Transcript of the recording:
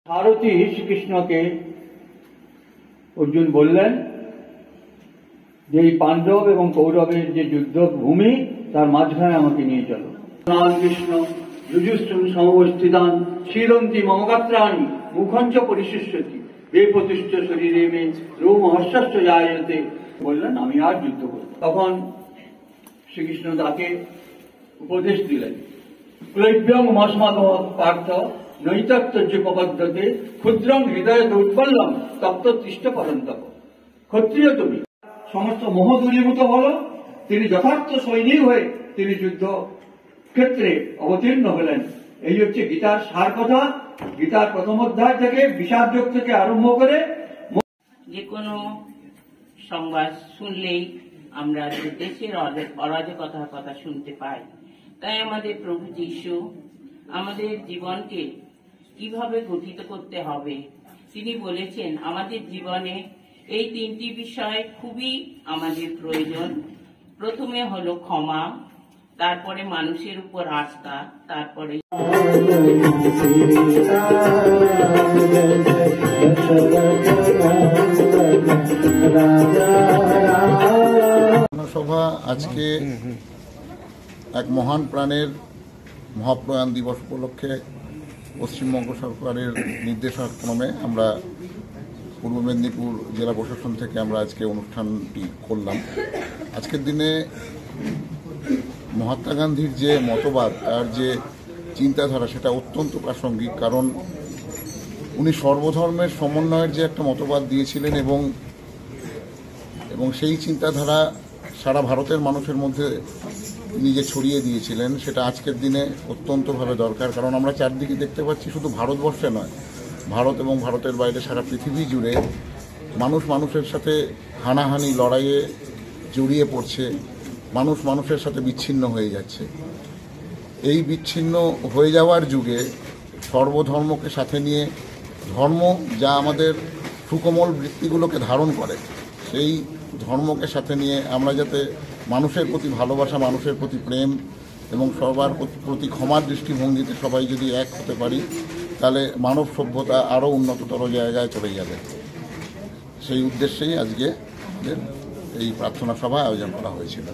সারথী শ্রীকৃষ্ণকে অর্জুন বললেন যে এই পাণ্ডব এবং কৌরবের যে যুদ্ধ ভূমি তার মাঝখানে আমাকে নিয়ে চলো। কৃষ্ণ যুজুস্সুম সমবস্থিতান শীলন্তি মমগাত্রাণি মুখঞ্চ পরিশিষ্যতি বেপতিষ্ঠ শরীরে মে রোমহর্ষশ্চ জায়তে। বললেন আমি আর যুদ্ধ করব। তখন শ্রীকৃষ্ণ তাকে উপদেশ দিলেন, ক্লৈব্যং মস্মাদ পার্থ নৈতত্ত্যোপপদ্ধতে ক্ষুদ্রং হৃদয় দৌর্বল্যম তপ্ত তিষ্ঠ পরন্তপ। ক্ষত্রিয় তুমি, সমস্ত মোহ দূরীভূত হলো। তিনি যথার্থ সৈনিক হয়ে তিনি যুদ্ধ ক্ষেত্রে অবতীর্ণ হলেন। এই হচ্ছে গীতার সার কথা। গীতার প্রথম অধ্যায় থেকে বিষাদ যোগ থেকে আরম্ভ করে যে কোনো সংবাদ শুনলেই আমরা দেশের অরাজকতার কথা শুনতে পাই। তাই আমাদের প্রভু যীশু আমাদের জীবনকে কিভাবে গঠিত করতে হবে তিনি বলেছেন, আমাদের জীবনে এই তিনটি বিষয় খুবই আমাদের প্রয়োজন। প্রথমে হলো ক্ষমা, তারপরে মানুষের উপর আস্থা, তারপরে সভা আজকে এক মহান প্রাণের মহাপ্রয়াণ দিবস উপলক্ষে পশ্চিমবঙ্গ সরকারের নির্দেশক্রমে আমরা পূর্ব মেদিনীপুর জেলা প্রশাসন থেকে আমরা আজকে অনুষ্ঠানটি করলাম। আজকের দিনে মহাত্মা গান্ধীর যে মতবাদ আর যে চিন্তাধারা সেটা অত্যন্ত প্রাসঙ্গিক, কারণ উনি সর্বধর্মের সমন্বয়ের যে একটা মতবাদ দিয়েছিলেন এবং সেই চিন্তাধারা সারা ভারতের মানুষের মধ্যে নিজে ছড়িয়ে দিয়েছিলেন, সেটা আজকের দিনে অত্যন্তভাবে দরকার। কারণ আমরা চারদিকে দেখতে পাচ্ছি শুধু ভারতবর্ষে নয়, ভারত এবং ভারতের বাইরে সারা পৃথিবী জুড়ে মানুষ মানুষের সাথে হানাহানি লড়াইয়ে জড়িয়ে পড়ছে, মানুষ মানুষের সাথে বিচ্ছিন্ন হয়ে যাচ্ছে। এই বিচ্ছিন্ন হয়ে যাওয়ার যুগে সর্বধর্মকে সাথে নিয়ে ধর্ম যা আমাদের সুকোমল বৃত্তিগুলোকে ধারণ করে, সেই ধর্মকে সাথে নিয়ে আমরা যাতে মানুষের প্রতি ভালোবাসা, মানুষের প্রতি প্রেম এবং সবার প্রতি ক্ষমার দৃষ্টিভঙ্গিতে সবাই যদি এক হতে পারি, তাহলে মানব সভ্যতা আরও উন্নততর জায়গায় চলে যাবে। সেই উদ্দেশ্যেই আজকে এই প্রার্থনা সভা আয়োজন করা হয়েছিল।